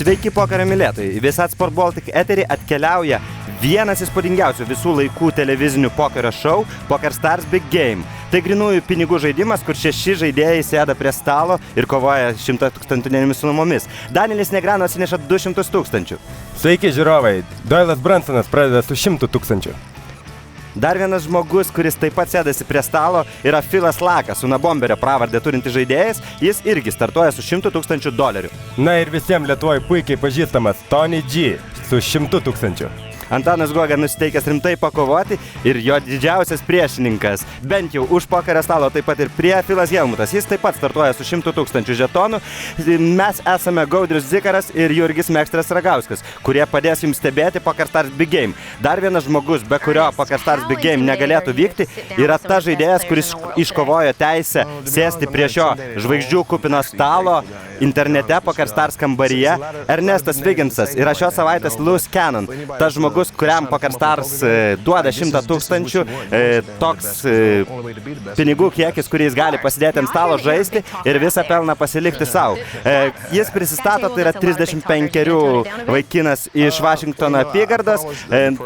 Sveiki pokerio mylėtojai. Visat Sport Baltic eterį atkeliauja vienas įspūdingiausių visų laikų televizinių pokerio šou PokerStars Big Game. Tai grynųjų pinigų žaidimas, kur 6 žaidėjai sėda prie stalo ir kovoja 100-tūkstantinėmis sumomis. Danielis Negrano atsineša 200 000. Sveiki žiūrovai, Doylas Brunsonas pradeda su 100 000. Dar vienas žmogus, kuris taip pat sėdasi prie stalo, yra Philas Lakas, Unabomberio pravardę turintis žaidėjas, jis irgi startuoja su $100 000. Na ir visiems Lietuvoje puikiai pažįstamas Tony G su 100 000. Antanas Guoga nusiteikęs rimtai pakovoti ir jo didžiausias priešininkas, bent jau už pokerio stalo taip pat ir prie Filas Helmutas. Jis taip pat startuoja su 100 000 žetonų. Mes esame Gaudrius Zikaras ir Jurgis Mekstras Ragauskas, kurie padės jums stebėti PokerStars Big Game. Dar vienas žmogus, be kurio PokerStars Big Game negalėtų vykti, yra ta žaidėjas, kuris iškovojo teisę sėsti prie šio žvaigždžių kupino stalo internete PokerStars kambaryje. Ernestas Viginsas yra šios savaitės Loose Cannon. Tas žmogus, kuriam PokerStars duoda 100 000, toks pinigų kiekis, kurį gali pasidėti ant stalo žaisti ir visą pelną pasilikti savo. Jis prisistato, tai yra 35 vaikinas iš Vašingtono apygardos.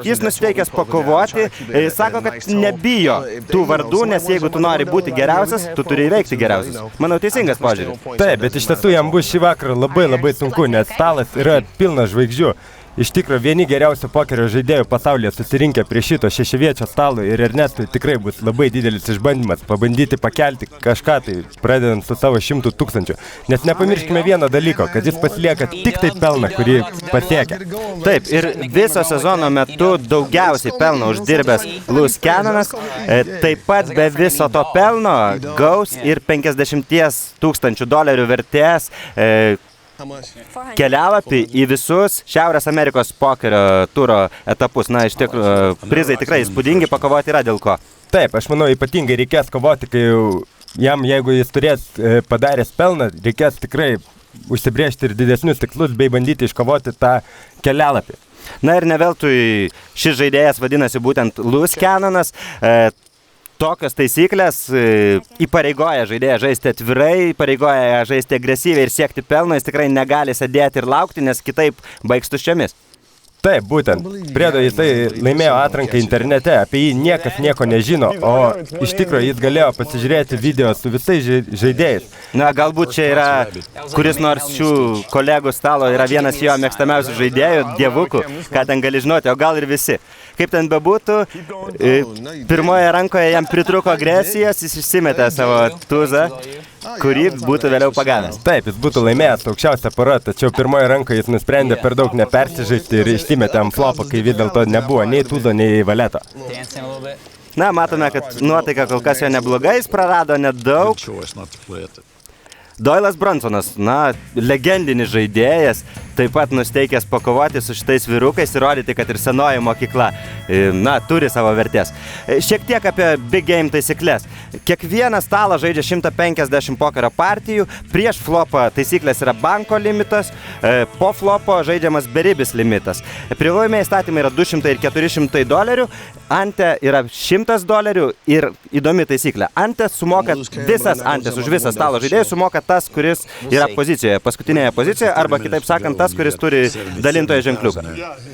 Jis nusiteikęs pakovoti, sako, kad nebijo tų vardų, nes jeigu tu nori būti geriausias, tu turi įveikti geriausias. Manau, teisingas požiūris. Taip, bet iš tiesų jam bus šį vakarą labai sunku, nes stalas yra pilnas žvaigždžių. Iš tikrųjų, vieni geriausių pokerio žaidėjų pasaulyje susirinkę prie šito 6-viečio stalo ir Ernestui tikrai bus labai didelis išbandymas pabandyti pakelti kažką, tai pradedant su savo 100 000. Nes nepamirškime vieno dalyko, kad jis pasilieka tik tai pelną, kurį pasiekia. Taip, ir viso sezono metu daugiausiai pelno uždirbęs Loose Cannonas, taip pat be viso to pelno gaus ir $50 000 vertės kelialapį į visus Šiaurės Amerikos pokerio turo etapus. Na, iš tikrųjų, prizai tikrai įspūdingi, pakovoti yra dėl ko. Taip, aš manau, ypatingai reikės kovoti, kai jam, jeigu jis turės padaręs pelną, reikės tikrai užsibrėžti ir didesnius tikslus, bei bandyti iškovoti tą kelialapį. Na ir ne veltui šis žaidėjas vadinasi būtent Loose Cannonas. Tokios taisyklės įpareigoja žaidėją žaisti atvirai, įpareigoja žaisti agresyviai ir siekti pelno. Jis tikrai negali sėdėti ir laukti, nes kitaip baigs tuščiomis. Taip, būtent. Priedo jisai laimėjo atranką internete, apie jį niekas nieko nežino, o iš tikrųjų jis galėjo pasižiūrėti video su visais žaidėjais. Na, galbūt čia yra, kuris nors šių kolegų stalo yra vienas jo mėgstamiausių žaidėjų, dievukų, ką ten gali žinoti, o gal ir visi. Kaip ten bebūtų, pirmoje rankoje jam pritruko agresijos, jis išsimetė savo tuzą, kurį būtų vėliau pagavęs. Taip, jis būtų laimėjęs aukščiausią parą, tačiau pirmoje rankoje jis nusprendė per daug nepersižaisti ir išsimetė ant flopo, kai vis dėlto nebuvo nei tuzo, nei valeto. Na, matome, kad nuotaika kol kas jo neblogai, jis prarado nedaug. Doylas Brunsonas, na, legendinis žaidėjas, taip pat nusteikęs pakovoti su šitais vyrukais ir rodyti, kad ir senoji mokykla, na, turi savo vertės. Šiek tiek apie Big Game taisyklės. Kiekvieną stalą žaidžia 150 pokerio partijų, prieš flopą taisyklės yra banko limitas, po flopo žaidžiamas beribis limitas. Privalomieji įstatymai yra $200 ir $400, ante yra $100 ir įdomi taisyklė. Ante sumoka visas antes už visą stalo žaidėjų, sumoka tas, kuris yra pozicijoje, paskutinėje pozicijoje, arba kitaip sakant, tas, kuris turi dalintojo ženkliuką.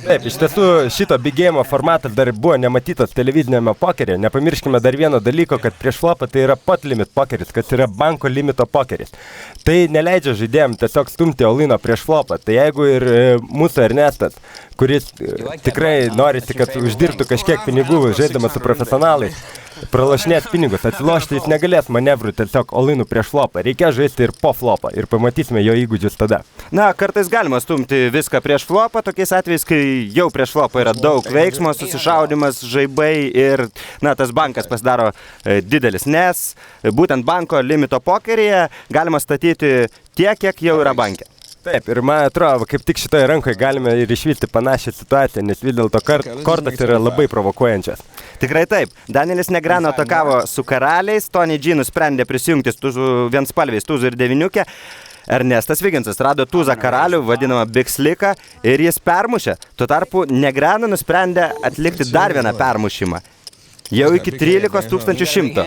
Taip, iš tiesų šito Big Game formatas dar buvo nematytas televizinėme pokeryje. Nepamirškime dar vieno dalyko, kad prieš flopą tai yra pot limit pokeris, kas yra banko limito pokeris. Tai neleidžia žaidėjams tiesiog stumti all-ino prieš flopą. Tai jeigu ir mūsų Ernestas, kuris tikrai norisi, kad uždirbtų kažkiek pinigų žaiddamas su profesionalais, pralašinės pinigus, atsilošti jis negalės manevrų tiesiog all-inų prieš flopą. Reikia žaisti ir po flopą ir pamatysime jo įgūdžius tada. Na, kartais galima stumti viską prieš flopą, tokiais atvejais, kai jau prieš flopą yra daug veiksmo, susišaudimas, žaibai ir, na, tas bankas pasidaro didelis, nes būtent banko limito pokeryje galima statyti tiek, kiek jau yra banke. Taip, ir man atrodo, kaip tik šitoje rankoje galime ir išvysti panašią situaciją, nes vis dėlto kortos yra labai provokuojančias. Tikrai taip. Danielis Negrano atakavo su karaliais, Tony G nusprendė prisijungti su vienspalviais tuzų ir devyniukė. Ernestas Viginsas rado tuzą karalių, vadinamą Big Slicką, ir jis permušė. Tuo tarpu Negrano nusprendė atlikti dar vieną permušimą. jau iki 13 100.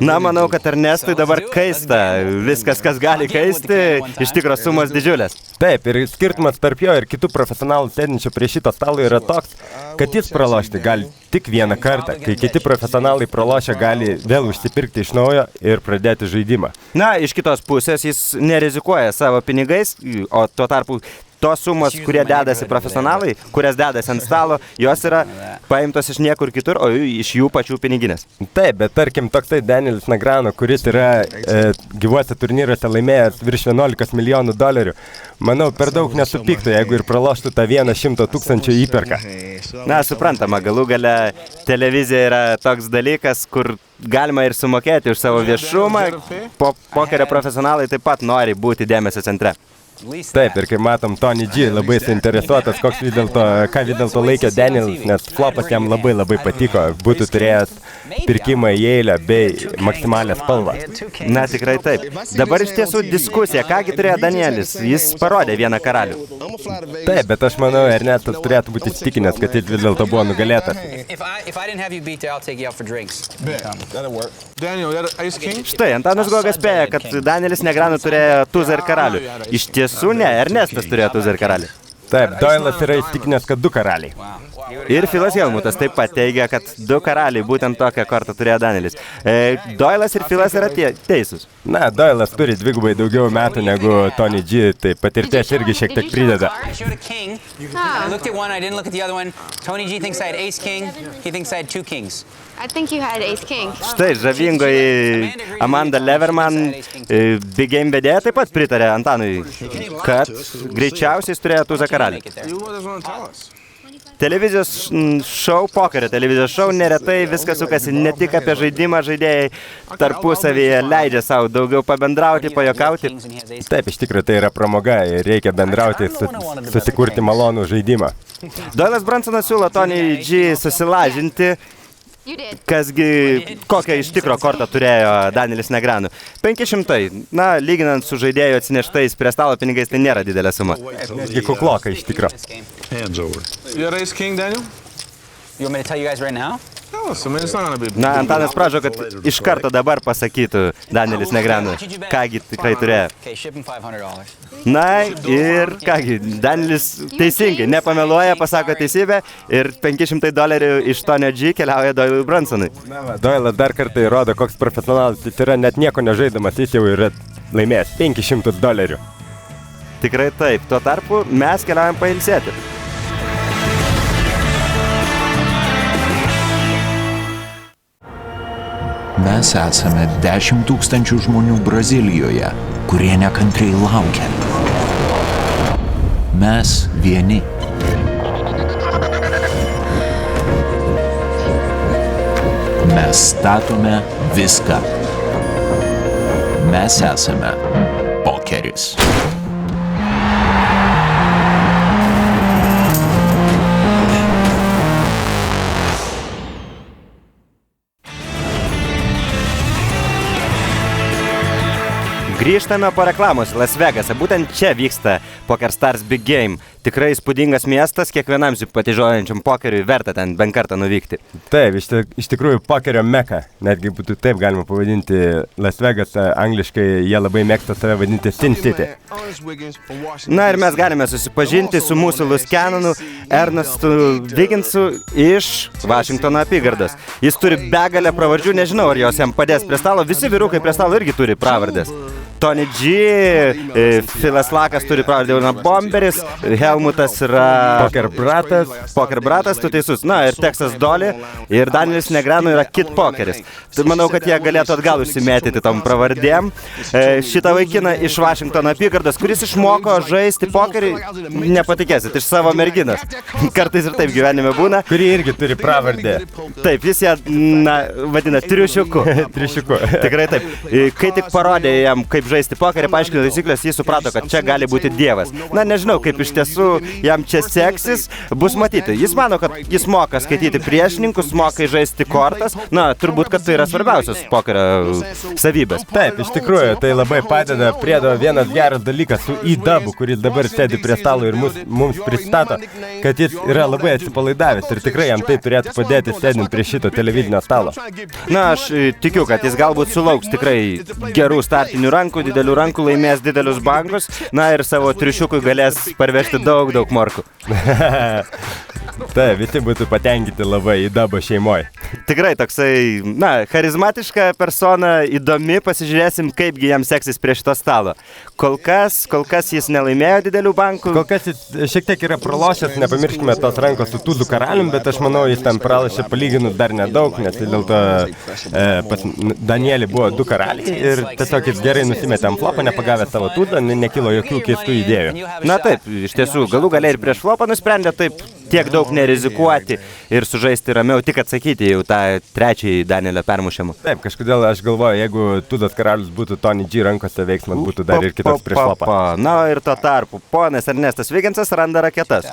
Na, manau, kad Ernestui dabar kaista. Viskas, kas gali kaisti, iš tikro sumos didžiulės. Taip, ir skirtumas tarp jo ir kitų profesionalų sėdinčių prie šito stalo yra toks, kad jis pralošti gali tik vieną kartą, kai kiti profesionalai pralošę gali vėl užsipirkti iš naujo ir pradėti žaidimą. Na, iš kitos pusės jis nerizikuoja savo pinigais, o tuo tarpu tos sumos, kurie dedasi profesionalai, kurias dedasi ant stalo, jos yra paimtos iš niekur kitur, o iš jų pačių piniginės. Taip, bet tarkim toksai Danielis Negrano, kuris yra gyvuose turnyruose laimėjęs virš 11 milijonų dolerių, manau, per daug nesupyktų, jeigu ir praloštų tą 100 000 įperką. Na, suprantama, galų gale televizija yra toks dalykas, kur galima ir sumokėti už savo viešumą, pokerio profesionalai taip pat nori būti dėmesio centre. Taip, ir kai matom, Tony G labai suinteresuotas, ką vis dėlto laikė Danielis, nes flopas jam labai patiko, būtų turėjęs pirkimą į eilę bei maksimalę spalvą. Na, tikrai taip. Dabar iš tiesų diskusija, kągi turėjo Danielis, jis parodė vieną karalių. Taip, bet aš manau, Ernestas turėtų būti įsitikinęs, kad jis vis dėlto buvo nugalėtas. Štai, Antanas Gogas spėja, kad Danielis Negrano turėjo tuzą ir karalių. Iš tiesų ne, Ernestas turėjo tuzą ir karalių. Taip, Doilas yra įsitikinęs, kad 2 karaliai. Ir Filas Helmutas taip pat teigia, kad 2 karaliai būtent tokią kortą turėjo Danielis. Doilas ir Filas yra teisūs. Na, Doilas turi 2 daugiau metų negu Tony G, tai patirties irgi šiek tiek prideda. Štai, žavingoji Amanda Leverman, Big Game vedėja taip pat pritarė Antanui, kad greičiausiai turėjo tuzą karalių. Televizijos šou, pokerio televizijos šou, neretai viskas sukasi ne tik apie žaidimą, žaidėjai tarpusavyje leidžia savo daugiau pabendrauti, pajokauti. Taip, iš tikrųjų tai yra pramoga ir reikia bendrauti, susikurti malonų žaidimą. Doilas Brunsonas siūlo Tony G susilažinti, kokią iš tikro kortą turėjo Danielis Negrano. 500. Na, lyginant su žaidėjų atsineštais prie stalo pinigais, tai nėra didelė suma. Netgi kukloka iš tikro. Na, Antanas prašo, kad iš karto dabar pasakytų Danielis Negrano, kągi tikrai turėjo. Na ir kągi, Danielis teisingai, nepameluoja, pasako teisybę ir $500 iš Tony G keliauja Doilui Brunsonui. Doilas dar kartą įrodo, koks profesionalas jis yra, net nieko nežaidamas, jis jau yra laimėjęs $500. Tikrai taip, tuo tarpu mes keliaujam pailsėti. Mes esame 10 000 žmonių Brazilijoje, kurie nekantriai laukia. Mes vieni. Mes statome viską. Mes esame pokeris. Grįžtame po reklamos Las Vegase. Būtent čia vyksta PokerStars Big Game. Tikrai įspūdingas miestas, kiekvienam simpatizuojančiam pokeriui verta ten bent kartą nuvykti. Taip, iš tikrųjų pokerio meka, netgi būtų taip galima pavadinti Las Vegasą, angliškai jie labai mėgsta save vadinti Sin City. Na ir mes galime susipažinti su mūsų Loose Cannonu Ernestu Wigginsu iš Vašingtono apygardos. Jis turi begalę pravardžių, nežinau, ar jos jam padės prie stalo. Visi vyrukai prie stalo irgi turi pravardės. Tony G, Filas Lakas turi pravardę Bomberis, Helmutas yra Poker Bratas, tu teisus. Na ir Texas Dolly ir Danielis Negrano yra Kid Pokeris. Tai manau, kad jie galėtų atgal užsimėtyti tom pravardėm. Šitą vaikiną iš Vašingtono apygardos, kuris išmoko žaisti pokerį, nepatikėsit, iš savo merginos. Kartais ir taip gyvenime būna. Kuri irgi turi pravardę. Taip, jis ją vadina triušiuku. Triušiuku. Tikrai taip. Kai tik parodė jam, kaip kaip žaisti pokerį, paaiškino taisyklės, jis suprato, kad čia gali būti dievas. Na, nežinau, kaip iš tiesų jam čia seksis, bus matyti. Jis mano, kad jis moka skaityti priešininkus, moka žaisti kortas. Na, turbūt, kad tai yra svarbiausias pokerio savybės. Taip, iš tikrųjų, tai labai padeda. Priedo vienas geras dalykas su įdabu, kuris dabar sėdi prie stalo ir mums pristato, kad jis yra labai atsipalaidavęs ir tikrai jam tai turėtų padėti sėdint prie šito televidinio stalo. Na, aš tikiu, kad jis galbūt sulauks tikrai gerų startinių rankų, didelių rankų, laimės didelius bankus, na ir savo triušiukui galės parvežti daug morkų. Tai, visi būtų patenkinti labai įdabo šeimoje. Tikrai toksai, na, charizmatiška persona, įdomi, pasižiūrėsim, kaipgi jam seksis prie šito stalo. Kol kas jis nelaimėjo didelių bankų. Kol kas jis šiek tiek yra pralošęs, nepamirškime tos rankos su tūdų karalium, bet aš manau, jis ten pralašė palyginus dar nedaug, nes dėl to pas Danielį buvo 2 karaliai ir tiesiog jis gerai nusimetė ant flopą, nepagavę savo tūdą, nekilo jokių keistų idėjų. Na taip, iš tiesų, galų galiai ir prieš flopą nusprendė taip tiek daug nerizikuoti ir sužaisti ramiau, tik atsakyti jau tą trečiąjį Danielio permušimą. Taip, kažkodėl aš galvoju, jeigu tūdas karalius būtų Tony G rankose, veiksmas būtų dar ir kitas prieš flopą. Na ir tuo tarpu, ponas Ernestas Vigensas randa raketas.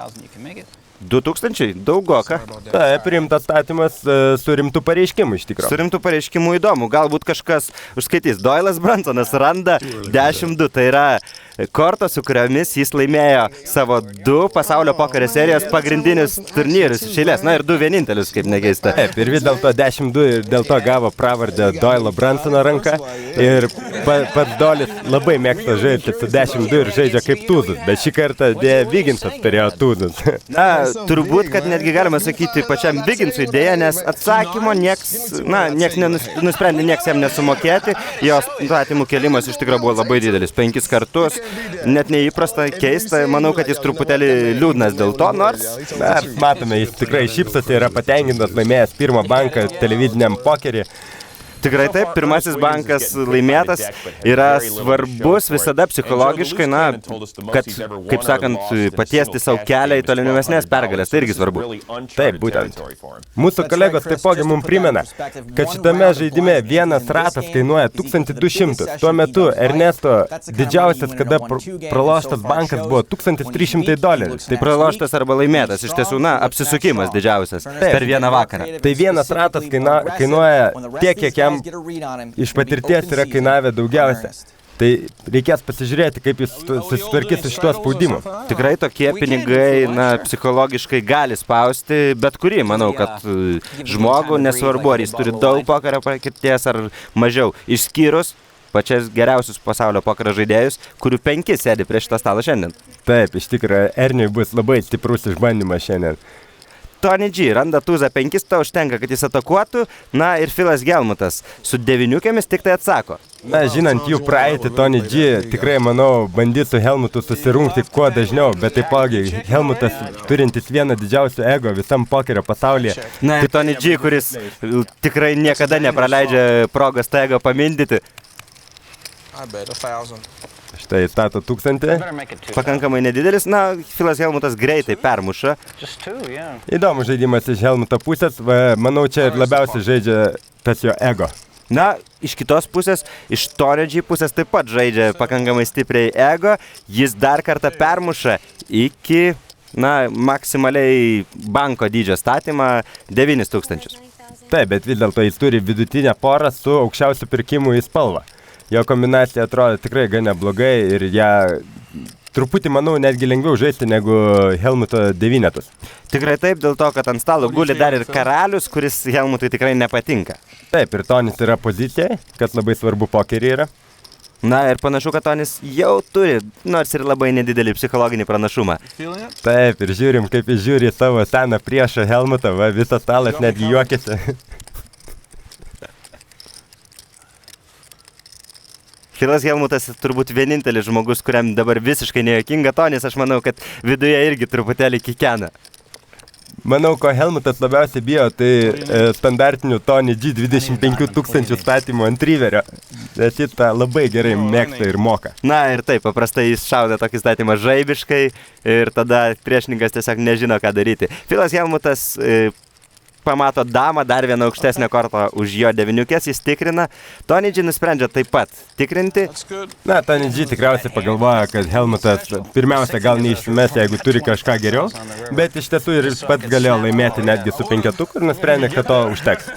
2000, daugoka. Taip, rimtas statymas su rimtų pareiškimų iš tikrųjų. Su rimtų pareiškimų įdomu, galbūt kažkas užskaitys. Doylas Bransonas randa 10-2, tai yra kortos, su kuriomis jis laimėjo savo 2 pasaulio pokerio serijos pagrindinius turnyrus iš eilės. Na ir 2 vienintelius, kaip nekeista. Taip, ir vis dėlto 10-2 ir dėl to gavo pravardę Doylo Bransono ranką. Ir pats Doylis labai mėgsta žaisti su 10-2 ir žaidžia kaip tūzus, bet šį kartą dėja Vigensas turėjo tūzus. Na, turbūt, kad netgi galima sakyti pačiam Viginsui dėja, nes atsakymo nieks nusprendė nieks jam nesumokėti. Jos statymų kėlimas iš tikrųjų buvo labai didelis, 5 kartus. Net neįprasta, keista, manau, kad jis truputėlį liūdnas dėl to, nors... Na, matome, jis tikrai šypsosi, yra patenkintas, laimėjęs pirmą banką televidiniam pokerį. Tikrai taip, pirmasis bankas laimėtas yra svarbus visada psichologiškai, na, kad, kaip sakant, patiesti savo kelią į tolimesnės pergalės, tai irgi svarbu. Taip, būtent. Mūsų kolegos taipogi mums primena, kad šitame žaidime vienas ratas kainuoja 1200. Tuo metu Ernesto didžiausias, kada praloštas bankas buvo $1300. Tai praloštas arba laimėtas, iš tiesų, na, apsisukimas didžiausias per vieną vakarą. Tai vienas ratas kainuoja tiek, kiek jam iš patirties yra kainavę daugiausia. Tai reikės pasižiūrėti, kaip jis susitvarkys su šituo spaudimu. Tikrai tokie pinigai, na, psichologiškai gali spausti bet kurį. Manau, kad žmogų nesvarbu, ar jis turi daug pokerio patirties ar mažiau. Išskyrus pačias geriausius pasaulio pokerio žaidėjus, kurių 5 sėdi prie šitą stalą šiandien. Taip, iš tikrųjų, Erniui bus labai stiprus išbandymas šiandien. Tony G randa tūzą 5, to užtenka, kad jis atakuotų, na ir Philas Hellmutas su 9 tik tai atsako. Na, žinant jų praeitį, Tony G tikrai, manau, bandys su Hellmutu susirungti kuo dažniau, bet taipogi Hellmutas turintis vieną didžiausių ego visam pokerio pasaulyje. Na, tai Tony G, kuris tikrai niekada nepraleidžia progos tą ego pamindyti. Štai stato 1000. Pakankamai nedidelis, na, Philas Hellmutas greitai permuša. Įdomus žaidimas iš Hellmuto pusės, manau, čia ir labiausiai žaidžia tas jo ego. Na, iš kitos pusės, iš Tony G pusės taip pat žaidžia pakankamai stipriai ego, jis dar kartą permuša iki, na, maksimaliai banko dydžio statymą 9000. Taip, bet vis dėlto jis turi vidutinę porą su aukščiausiu pirkimu į spalvą. Jo kombinacija atrodo tikrai gan neblogai ir ją truputį, manau, netgi lengviau žaisti negu Hellmuto 9. Tikrai taip, dėl to, kad ant stalo guli dar ir karalius, kuris Hellmutui tikrai nepatinka. Taip, ir Tonis yra pozicijai, kas labai svarbu pokerį yra. Na ir panašu, kad Tonis jau turi, nors ir labai nedidelį psichologinį pranašumą. Taip, ir žiūrim, kaip jis žiūri savo seną priešą Hellmutą, visas stalas netgi juokiasi. Philas Hellmutas turbūt vienintelis žmogus, kuriam dabar visiškai nejuokinga. Tonis, aš manau, kad viduje irgi truputėlį kikena. Manau, ko Hellmutas labiausiai bijo, tai standartinių Tony G 25 000 statymų ant riverio. Nes jis tą labai gerai mėgsta ir moka. Na ir taip, paprastai jis šauda tokį statymą žaibiškai ir tada priešininkas tiesiog nežino, ką daryti. Philas Hellmutas pamato damą, dar vieną aukštesnę kortą už jo deviniukės, jis tikrina. Tony G nusprendžia taip pat tikrinti. Na, Tony G tikriausiai pagalvoja, kad Helmutas pirmiausia gal neišsimes, jeigu turi kažką geriau, bet iš tiesų ir pats galėjo laimėti netgi su 5 ir nusprendė, kad to užteks.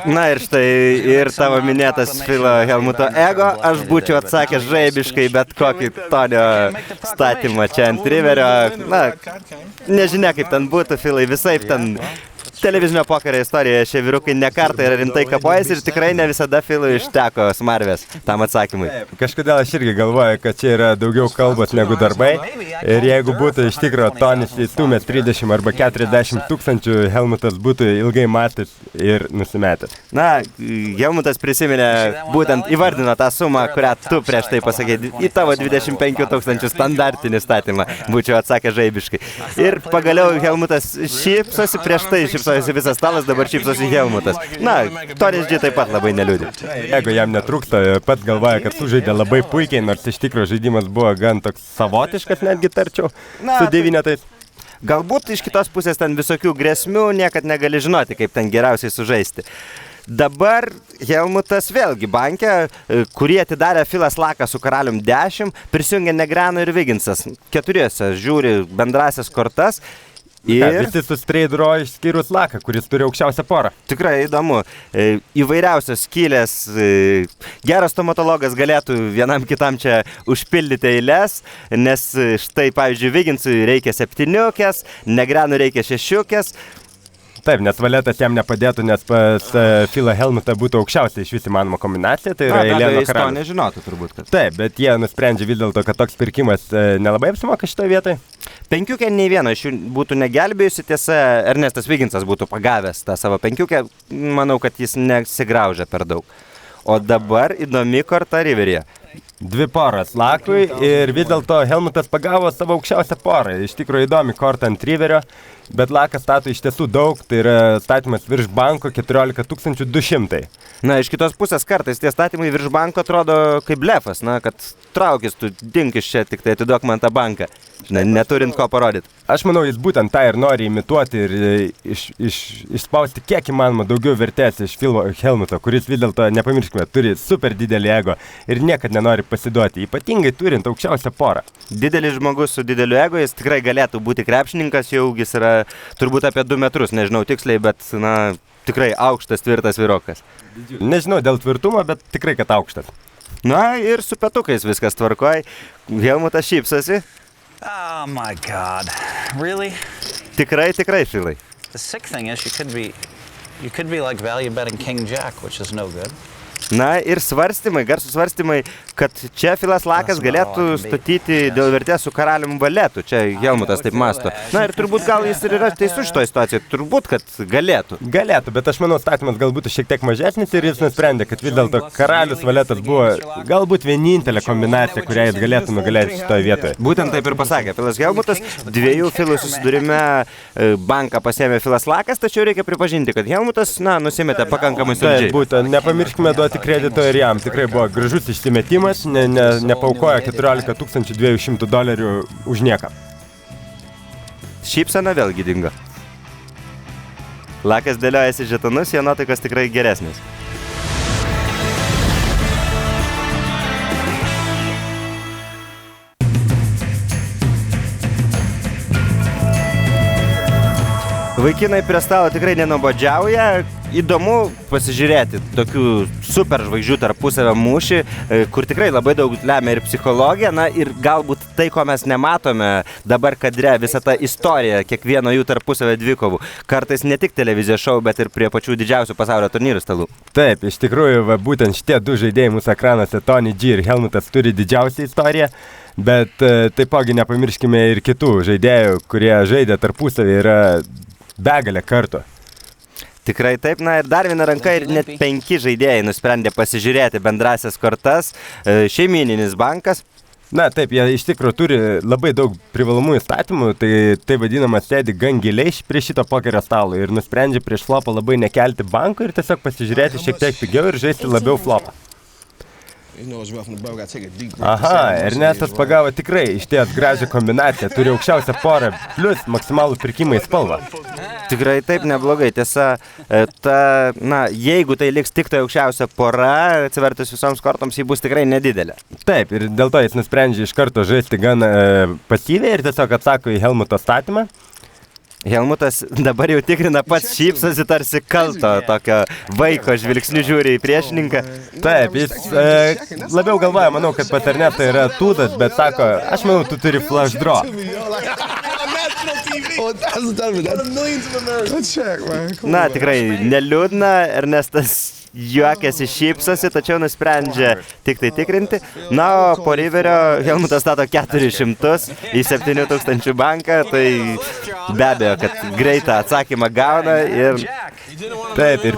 Na ir štai ir tavo minėtas Philo Helmuto ego, aš būčiau atsakęs žaibiškai bet kokį Tonio statymą čia ant riverio. Na, nežinia kaip ten būtų, Philai, visaip ten televizinio pokerio istorijoje šie vyrukai ne kartą yra rimtai kapojasi ir tikrai ne visada Philui išteko smarvės tam atsakymui. Kažkodėl aš irgi galvoju, kad čia yra daugiau kalbos negu darbai ir jeigu būtų iš tikro Tonis įstumęs 30 arba 40 tūkstančių, Helmutas būtų ilgai matęs ir nusimetęs. Na, Helmutas prisiminė, būtent įvardino tą sumą, kurią tu prieš tai pasakei, į tavo 25 tūkstančių standartinį statymą, būčiau atsakęs žaibiškai. Ir pagaliau Helmutas šypsosi, prieš tai šypsosi visas stalas, dabar šypsosi Helmutas. Na, Tonis G taip pat labai neliūdė. Jeigu jam netrūksta, pats galvoja, kad sužaidė labai puikiai, nors iš tikrųjų žaidimas buvo gan toks savotiškas, netgi tarčiau, su 9. Galbūt iš kitos pusės ten visokių grėsmių, niekad negali žinoti, kaip ten geriausiai sužaisti. Dabar Helmutas vėlgi banke, kurį atidarė Philas Lakas su karalium 10, prisijungė Negrano ir Wigginsas. 4 žiūri bendrasias kortas. Visi su straight draw išskyrus Laką, kuris turi aukščiausią porą. Tikrai įdomu. Įvairiausios skylės. Geras stomatologas galėtų vienam kitam čia užpildyti eilės, nes štai, pavyzdžiui, Wigginsui reikia 7, Negranui reikia 6. Taip, nes valetas jam nepadėtų, nes pas Philą Helmutą būtų aukščiausia iš vis įmanoma kombinacija, tai yra eilė nuo karaliaus. To karaliaus. nežinotų turbūt. Kad. Taip, bet jie nusprendžia vis dėlto, kad toks pirkimas nelabai apsimoka šitoje vietoje. 5 nei vieno iš jų būtų negelbėjusi, tiesa, Ernestas Wigginsas būtų pagavęs tą savo 5, manau, kad jis nesigraužia per daug. O dabar įdomi korta riveryje. 2 poras Lakui ir vis dėlto Helmutas pagavo savo aukščiausią porą. Iš tikrųjų įdomi korta ant riverio, bet Lakas stato iš tiesų daug, tai yra statymas virš banko 14 200. Na, iš kitos pusės kartais tie statymai virš banko atrodo kaip blefas, na, kad traukis, tu dink iš čia, tik tai atiduok man tą banką, žinai, neturint ko parodyti. Aš manau, jis būtent tą ir nori imituoti ir išspausti kiek įmanoma daugiau vertės iš Philo Helmuto, kuris vis dėlto, nepamirškime, turi super didelį ego ir niekad nenori pasiduoti, ypatingai turint aukščiausią porą. Didelis žmogus su dideliu ego, jis tikrai galėtų būti krepšininkas, jau jis yra turbūt apie 2 metrus, nežinau tiksliai, bet, na, tikrai aukštas, tvirtas vyrokas. Nežinau dėl tvirtumo, bet tikrai, kad aukštas. Na, ir su petukais viskas tvarkoj. Helmutas šypsosi. Oh my God. Really? Tikrai, Philai. The sick thing is you could be like value betting King Jack, which is no good. Na ir svarstymai, garsų svarstymai, kad čia Philas Lakas galėtų statyti dėl vertės su karalium valetu. Čia Helmutas taip masto. Na ir turbūt gal jis ir yra teisus šitoje situacijoje. Turbūt, kad galėtų. Galėtų, bet aš manau, statymas galbūt šiek tiek mažesnis ir jis nusprendė, kad vis dėlto karalius valetas buvo galbūt vienintelė kombinacija, kurią jis galėtų nugalėti šitoje vietoje. Būtent taip ir pasakė Philas Helmutas. 2 Philų susidūrime banką pasėmė Philas Lakas, tačiau reikia pripažinti, kad Helmutas, na, nusimetė pakankamai solidžiai. Taip, būtent, nepamirškime duoti kredito ir jam. Tikrai buvo gražus išsimetimas, nepaukojo $14 200 už nieką. Šypsena vėlgi dingo. Lakas dėliojasi žetonus, jo nuotaikas tikrai geresnis. Vaikinai prie stalo tikrai nenuobodžiauja. Įdomu pasižiūrėti tokių super žvaigždžių tarpusavio mūšį, kur tikrai labai daug lemia ir psichologija, na ir galbūt tai, ko mes nematome dabar kadre, visa ta istorija kiekvieno jų tarpusavio dvikovų. Kartais ne tik televizijos šou, bet ir prie pačių didžiausių pasaulio turnyrų stalų. Taip, iš tikrųjų, būtent šitie 2 žaidėjai mūsų ekranuose, Tony G ir Helmutas, turi didžiausią istoriją. Bet taipogi nepamirškime ir kitų žaidėjų, kurie žaidė tarpusavį, yra begalė kartų. Tikrai taip, na ir dar viena ranka ir net 5 žaidėjai nusprendė pasižiūrėti bendrasias kortas, šeimyninis bankas. Na taip, jie iš tikrųjų turi labai daug privalomų įstatymų, tai vadinamas sėdi gan giliai prie šito pokerio stalo ir nusprendžia prieš flopą labai nekelti banko ir tiesiog pasižiūrėti šiek tiek pigiau ir žaisti labiau flopą. Aha, Ernestas pagavo tikrai išties gražią kombinaciją, turi aukščiausią porą, plus maksimalų pirkimą į spalvą. Tikrai taip neblogai. Tiesa, jeigu tai liks tik tai aukščiausia pora, atsivertus visoms kortoms, ji bus tikrai nedidelė. Taip, ir dėl to jis nusprendžia iš karto žaisti gan pasyviai ir tiesiog atsako į Helmuto statymą. Helmutas dabar jau tikrina pats, šypsosi tarsi kalto, tokio vaiko žvilgsnių žiūri į priešininką. Taip, jis labiau galvoja, manau, kad pas Ernestą yra tūdas, bet sako, aš manau, tu turi flush draw. Na, tikrai neliūdna, Ernestas juokiasi, šypsosi, tačiau nusprendžia tik tai tikrinti. Na, o po riverio Helmutas stato 400 į 7000 banką, tai be abejo, kad greitą atsakymą gauna ir... Taip, ir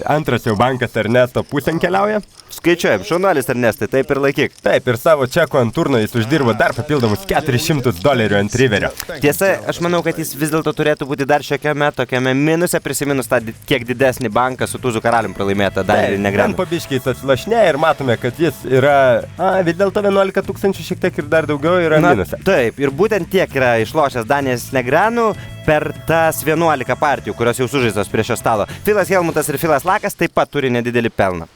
antras jau bankas Ernesto pusėn keliauja. Skaičiuojam, šaunuolis Ernestai, taip ir laikyk. Taip, ir savo čekų ant turno jis uždirbo dar papildomus $400 ant riverio. Tiesa, aš manau, kad jis vis dėlto turėtų būti dar tokiame minuse, prisiminus tą kiek didesnį banką su Tūzų karalium pralaimėtą Danielį Negreanu. Ten pabiškiai tas lašnė ir matome, kad jis yra, vis dėlto 11 000 šiek tiek ir dar daugiau yra minuse. Taip, ir būtent tiek yra išlošęs Danielis Negreanu per tas 11 partijų, kurios jau sužaistos prie šio stalo. Filas Helmutas ir Filas Lakas taip pat turi nedidelį pelną.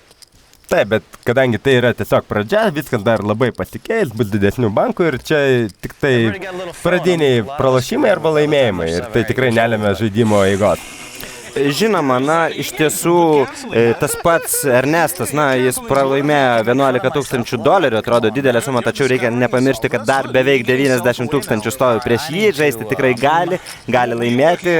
Taip, bet kadangi tai yra tiesiog pradžia, viskas dar labai pasikeis, bus didesnių bankų ir čia tik tai pradiniai pralošimai arba laimėjimai ir tai tikrai nelėmė žaidimo eigos. Žinoma, iš tiesų tas pats Ernestas, jis pralaimėjo $11 000, atrodo didelė suma, tačiau reikia nepamiršti, kad dar beveik 90 000 stovi prieš jį, žaisti tikrai gali laimėti,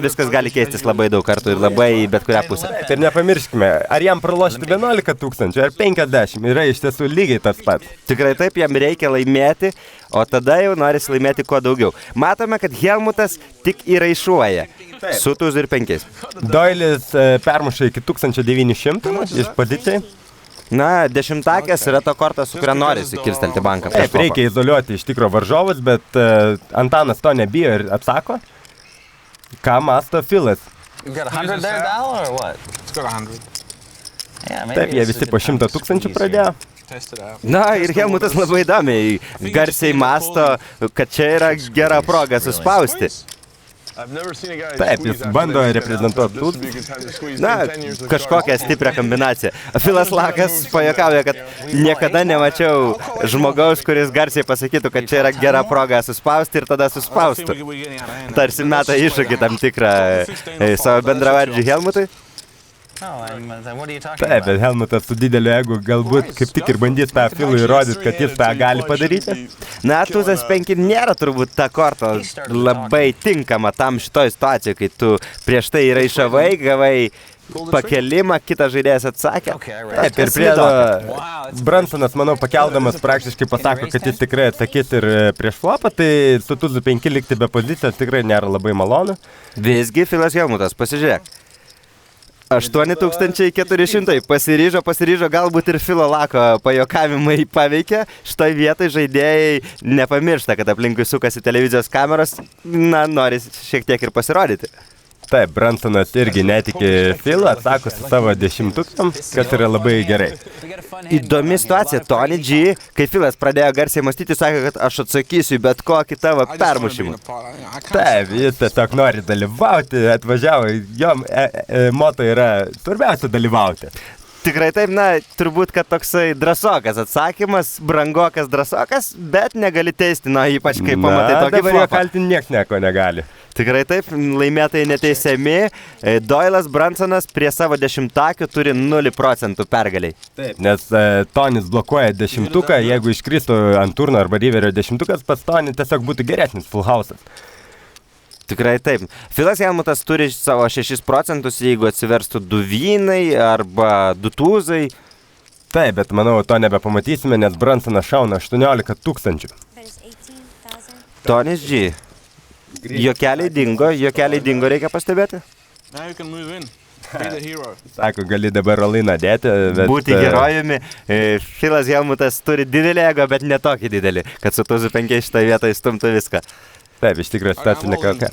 viskas gali keistis labai daug kartų ir labai bet kurią pusę. Ir nepamirškime, ar jam pralošti 11 000 ar 50 yra iš tiesų lygiai tas pats. Tikrai taip, jam reikia laimėti, o tada jau norisi laimėti kuo daugiau. Matome, kad Helmutas tik įraišuoja. Su Tūzu ir 5. Doilis permuša iki 1900 iš pozicijai. Na, 10-takės yra ta korta, su kuria norisi kirstelti banką. Taip, reikia izoliuoti iš tikro varžovus, bet Antanas to nebijo ir atsako. Ką masto Filas? Taip, jie visi po 100 000 pradėjo. Na, ir Helmutas labai įdomiai garsiai masto, kad čia yra gera proga suspausti. Taip, jis bando reprezentuoti Tūzą. Na, kažkokią stiprią kombinaciją. Filas Lakas pajuokauja, kad niekada nemačiau žmogaus, kuris garsiai pasakytų, kad čia yra gera proga suspausti ir tada suspaustų. Tarsi meta iššūkį tam tikrą savo bendravardžiui Helmutui. Taip, bet Helmutas su dideliu egu galbūt kaip tik ir bandys tą Filui įrodyti, kad jis tą gali padaryti. Na, Tūzas 5 nėra turbūt ta korta labai tinkama tam šitoj situacijoje, kai tu prieš tai įraišavai, gavai pakelimą, kitas žaidėjas atsakė. Taip, ir priedo Bransonas, manau, pakeldamas praktiškai pasako, kad jis tikrai atsakys ir prieš flopą, tai su Tūzu 5 likti be pozicijos tikrai nėra labai malonu. Visgi Filas Helmutas, pasižiūrėk. 8400 pasiryžo, galbūt ir Filo Lako pajokavimai paveikė. Štai vietai žaidėjai nepamiršta, kad aplinkui sukasi televizijos kameros, nori šiek tiek ir pasirodyti. Taip, Bransonas irgi netiki Filą, atsako su savo 10, kas yra labai gerai. Įdomi situacija, Tony G, kai Filas pradėjo garsiai mąstyti, sakė, kad aš atsakysiu bet kokį tavo permušimą. Taip, jis tiesiog nori dalyvauti, atvažiavo, jo moto yra svarbiausia dalyvauti. Tikrai taip, turbūt, kad toksai drąsokas atsakymas, brangokas drąsokas, bet negali teisti, ypač kai pamatai tokį flopą. Dabar jo kaltinti nieks nieko negali. Tikrai taip, laimėtai neteisiami. Doilas Bransonas prie savo 10-takių turi 0% pergaliai. Taip, nes Tonis blokuoja 10, jeigu iškristų ant turno arba riverio 10, pas Tonį tiesiog būtų geresnis full house'as. Tikrai taip. Filas Helmutas turi savo 6%, jeigu atsiverstų 2 vynai arba 2 tūzai. Taip, bet manau, to nebepamatysime, nes Bransonas šauna 18 000. Tonis G. Jokeliai dingo, reikia pastebėti. Sako, gali dabar rolainą dėti, bet... Būti herojumi. Filas Helmutas turi didelį ego, bet ne tokį didelį, kad su Tūzu 5 šitą vietą įstumtų viską. Taip, iš tikrųjų situacija nekokia.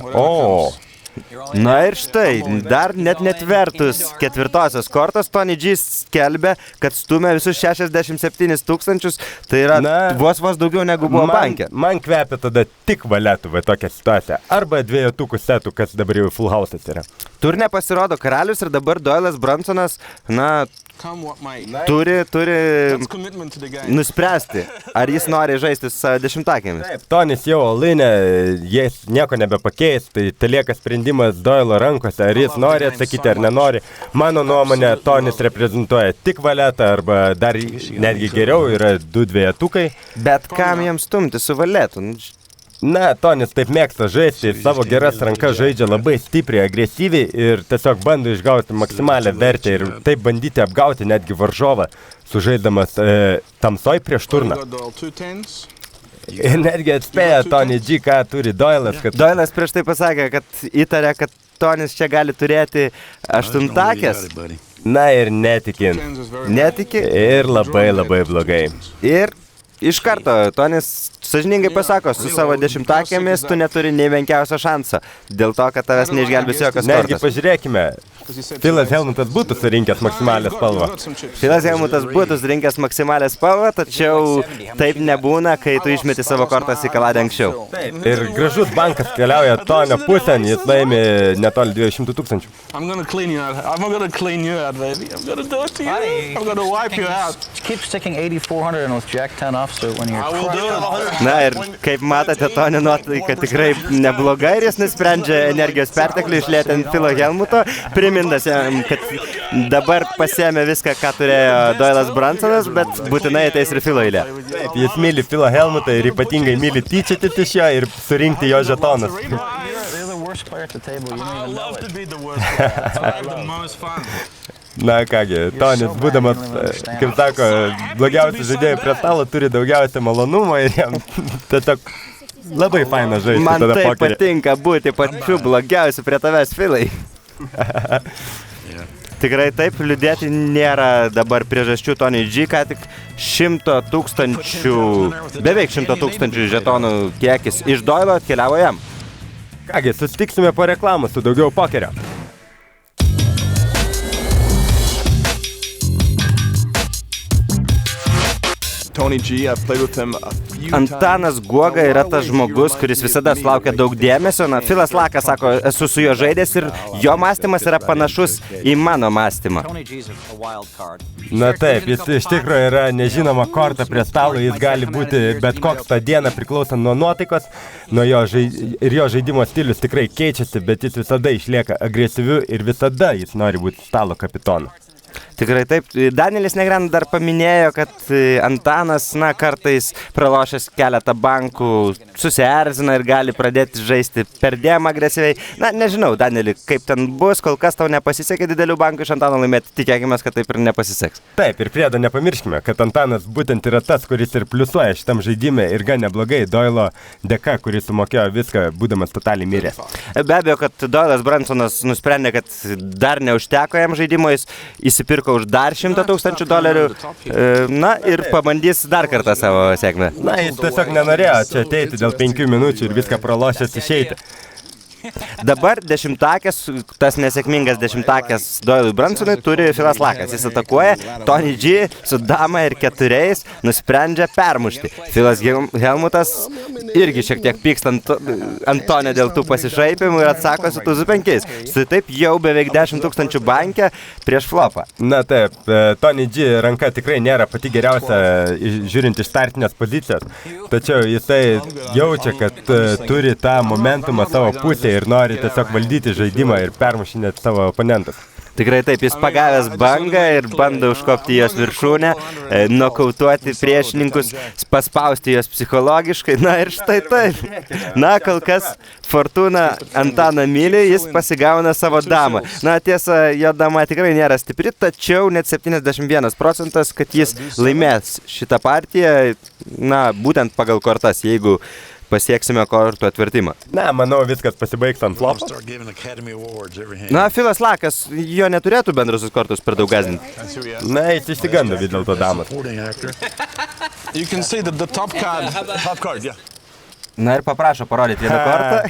Na ir štai, dar net netvertus ketvirtosios kortos, Tony G skelbia, kad stumia visus 67 000, tai yra vos daugiau negu buvo banke. Man kvepia tada tik valetų tokia situacija. Arba 2 setų, kas dabar jau full house'as yra. Turne pasirodo karalius ir dabar Doyle'as Brunsonas, turi nuspręsti, ar jis nori žaisti su savo dešimtakėmis. Tonis jau olinė, jis nieko nebepakeis, tai lieka sprendimas Doyle'o rankose, ar jis nori atsakyti ar nenori. Mano nuomonė, Tonis reprezentuoja tik valetą, arba dar netgi geriau yra 2 dvejetukai. Bet kam jam stumti su valetu? Na, Tonis taip mėgsta žaisti ir savo geras rankas žaidžia labai stipriai, agresyviai ir tiesiog bando išgauti maksimalią vertę ir taip bandyti apgauti netgi varžovą, sužaiddamas tamsoj prieš turną. Ir netgi atspėja Tony G, ką turi Doyle'as. Doyle'as prieš tai pasakė, kad įtarė, kad Tonis čia gali turėti aštuntakės. Na ir netikin. Netiki? Ir labai blogai. Ir iš karto Tonis sąžiningai pasako, su savo dešimtakėmis tu neturi nei menkiausio šanso, dėl to, kad tavęs neišgelbės jokios kortos. Netgi pažiūrėkime, Philas Hellmutas būtų surinkęs maksimalę spalvą. Philas Hellmutas būtų surinkęs maksimalę spalvą, tačiau taip nebūna, kai tu išmeti savo kortas į kaladę anksčiau. Ir gražus bankas keliauja Tonio pusėn, jis laimi netoli 200 000. I'm gonna clean you out, baby. I'm gonna do it to you. I'm gonna wipe you out. Keep sticking 8400 in with Jack 10 offsuit when you're I will do it. Na ir kaip matote, Tonio nuotaika tikrai neblogai ir jis nusprendžia energijos perteklių išlieti ant Philo Hellmuto, primindas jam, kad dabar pasiėmė viską, ką turėjo Doyle'as Brunsonas, bet būtinai ateis ir Philo eilė. Taip, jis myli Philo Hellmutą ir ypatingai myli tyčiotis iš jo ir surinkti jo žetonus. Na kągi, Tonis, būdamas, kaip sako, blogiausias žaidėjų prie stalo, turi daugiausia malonumo ir jam tiesiog labai faina žaisti Man tada taip pokerį. patinka būti pačiu blogiausiu prie tavęs, Philai. Tikrai taip, liūdėti nėra dabar priežasčių. Tony G, ką tik 100 000, beveik 100 000 žetonų kiekis iš Doyle'o atkeliavo jam. Kągi, susitiksime po reklamų su daugiau pokerio. Tony G, I've played with him a few Antanas Guoga yra tas žmogus, kuris visada sulaukia daug dėmesio. Na, Philas Lakas sako, esu su juo žaidęs ir jo mąstymas yra panašus į mano mąstymą. Na taip, jis iš tikrųjų yra nežinoma korta prie stalo, jis gali būti bet koks tą dieną priklausant nuo nuotaikos, nuo jo ir jo žaidimo stilius tikrai keičiasi, bet jis visada išlieka agresyviu ir visada jis nori būti stalo kapitonu. Tikrai taip. Danielis Negreanu dar paminėjo, kad Antanas, kartais pralošęs keletą bankų, susierzina ir gali pradėti žaisti perdėm agresyviai. Na, nežinau, Danieli, kaip ten bus, kol kas tau nepasisekė didelių bankų iš Antano laimėti, tikėkime, kad taip ir nepasiseks. Taip, ir priedo nepamirškime, kad Antanas būtent yra tas, kuris ir pliusuoja šitam žaidime ir gan neblogai Doyle'o dėka, kuris sumokėjo viską, būdamas totaliai miręs. Be abejo, kad Doyle'as Brunsonas nusprendė, kad dar neužteko jam žaidimo, jis įsipirko už dar $100 000, na ir pabandys dar kartą savo sėkmę. Na, jis tiesiog nenorėjo čia ateiti dėl 5 minučių ir viską pralošęs išeiti. Dabar dešimtakės, tas nesėkmingas dešimtakės Doyle'ui Brunsonui turi Philas Lakas. Jis atakuoja, Tony G su dama ir 4 nusprendžia permušti. Philas Hellmutas irgi šiek tiek pyksta ant Tonio dėl tų pasišaipimų ir atsako su tuzu 5. Su taip jau beveik 10 000 banke prieš flopą. Na taip, Tony G ranka tikrai nėra pati geriausia žiūrint iš startinės pozicijos, tačiau jisai jaučia, kad turi tą momentumą savo pusėje ir nori tiesiog valdyti žaidimą ir permušinėti savo oponentus. Tikrai taip, jis pagavęs bangą ir bando užkopti jos viršūnę, nokautuoti priešininkus, paspausti jos psichologiškai. Na ir štai taip. Na, kol kas Fortuna Antaną myli, jis pasigauna savo damą. Na, tiesa, jo dama tikrai nėra stipri, tačiau net 71%, kad jis laimės šitą partiją, na, būtent pagal kortas, jeigu pasieksime kortų atvertimą. Na, manau, viskas pasibaigs ant flopo. Na, Philas Lakas, jo neturėtų bendrusius kortus per daug gazdinti. Na, jis išsigando vis dėlto damas. You can see that the top card, yeah. Na ir paprašo parodyti vieną kortą.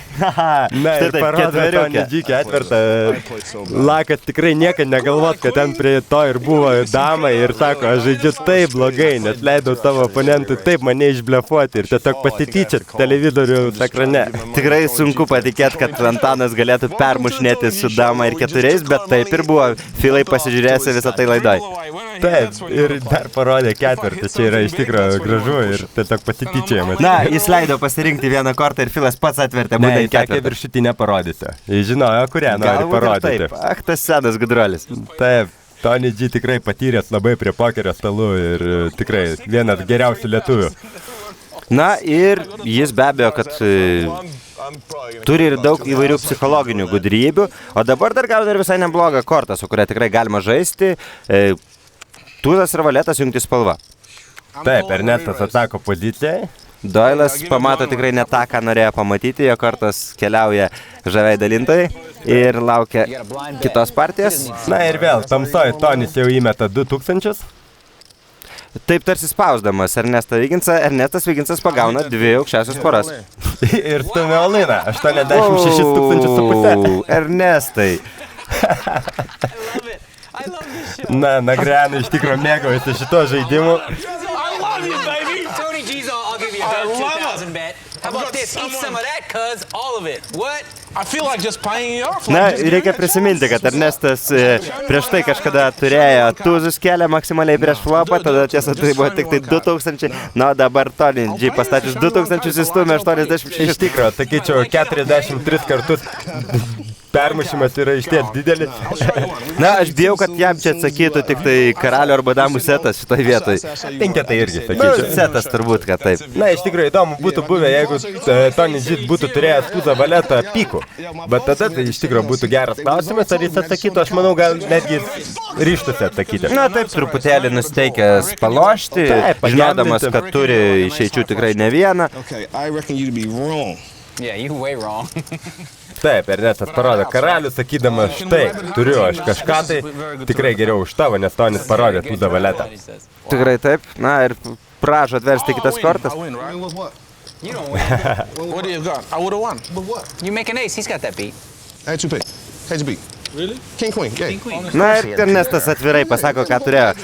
Na ir parodo Tony G ketvirtą. Lakas tikrai niekad negalvot, kad ten prie to ir buvo dama ir sako, aš žaidžiu taip blogai, nes leidau savo oponentui taip mane išblefuoti ir tiesiog pasityčia televizorių ekrane. Tikrai sunku patikėti, kad Antanas galėtų permušinėti su dama ir 4, bet taip ir buvo. Filai pasižiūrėsi visą tai laidoj. Taip, ir dar parodė ketvirtą, čia yra iš tikrųjų gražu ir tiesiog pasityčiajimas. Na, jis leido pasirinkti vieną kortą ir Filas pats atvertė būtent ketvirtą. Ne, viršutinę parodysiu. Jis žinojo, kurią nori parodyti. Ach, tas senas gudrolis. Taip, Tony G tikrai patyręs labai prie pokerio stalų ir tikrai vienas geriausių lietuvių. Na ir jis be abejo, kad turi ir daug įvairių psichologinių gudrybių, o dabar dar gauna ir visai neblogą kortą, su kuria tikrai galima žaisti. Tūzas ir valetas jungti spalva. Taip, Ernestas atsako pozicijai. Doilas pamato tikrai ne tą, ką norėjo pamatyti, jo kortos keliauja žaviai dalintojai ir laukia kitos partijos. Na ir vėl, tamsoj Tonis jau įmeta 2000. Taip tarsi spausdamas Ernestą Viginsą, Ernestas Viginsas pagauna 2 aukščiausias poras. Ir stumia Olainą, 86,5. Ernestai. Na, Nagranu iš tikro mėgaujasi šito žaidimu. Tony G's I'll give you a 2,000 bet. How about this? Eat some of that, cuz. All of it. What? I feel like just paying you off. Na, reikia prisiminti, kad Ernestas prieš tai kažkada turėjo tūzus kelią maksimaliai prieš flopą, tada tiesa tai buvo tik tai 2000, na dabar Tony G pastatys 2000 įstumė 86. Iš tikro, sakyčiau, 43 kartus permušimas yra išties didelis. Na, aš bijau, kad jam čia atsakytų tik tai karalių arba damų setas šitoj vietoj. Penketai irgi, sakyčiau. Setas turbūt, kad taip. Na, iš tikrųjų įdomu būtų buvę, jeigu Tony G būtų turėjęs tūzą valetą pykų. Bet tada tai iš tikrųjų būtų geras klausimas, ar jis atsakytų, aš manau, gal netgi ryštųsi atsakyti. Na, taip, truputėlį nusteikęs palošti, žinodamas, kad turi išeičių tikrai ne vieną. Yeah, you way wrong. Taip, Ernestas parodo karalių, sakydamas, štai, turiu aš kažką tai tikrai geriau už tavo, nes Tonis parodė tūzą valetą. Tikrai taip, na ir prašo atversti kitas kortas. You don't win. What do you got? I would have won. But what? You make an ace, he's got that beat. I had 2 picks. Had to beat. Really? King, queen. Yeah. Na ir Ernestas atvirai pasako, ką turėjo,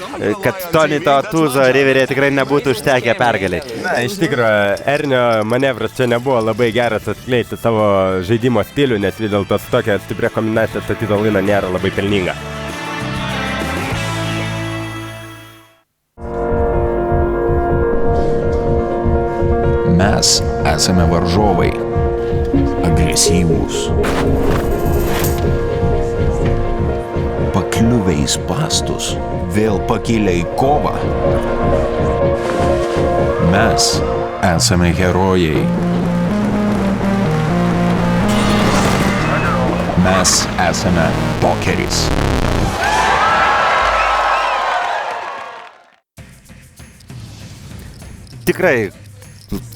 kad Tony to tūzo riverė tikrai nebūtų užtekę pergaliai. Na, iš tikrųjų, Ernio manevras čia nebuvo labai geras atskleisti savo žaidimo stilių, nes vis dėlto tokia stipria kombinacija statyto Olainą nėra labai pelninga. Mes esame varžovai. Agresyvūs. Pakliuvę į spąstus, vėl pakilę į kovą. Mes esame herojai. Mes esame pokeris. Tikrai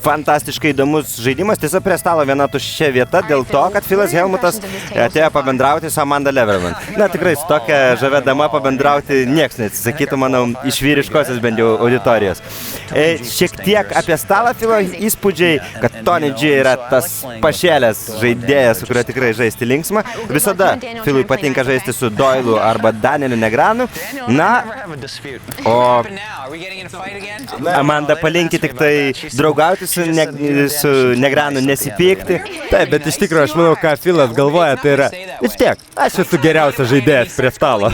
fantastiškai įdomus žaidimas, tiesa prie stalo viena tuščia vieta dėl to, kad Filas Helmutas atėjo pabendrauti su Amanda Leverman. Na tikrai su tokia žavia dama pabendrauti nieks neatsisakytų, manau, iš vyriškosios bent jau auditorijos. Šiek tiek apie stalą Filo įspūdžiai, kad Tony G yra tas pašėlęs žaidėjas, su kurio tikrai žaisti linksma. Visada Filui patinka žaisti su Doilu arba Danieliu Negranu. Na, o Amanda palinki tik tai draugauti su Negranu, nesipykti. Taip, bet iš tikrųjų aš manau, ką Filas galvoja, tai yra vis tiek, aš esu geriausias žaidėjas prie stalo.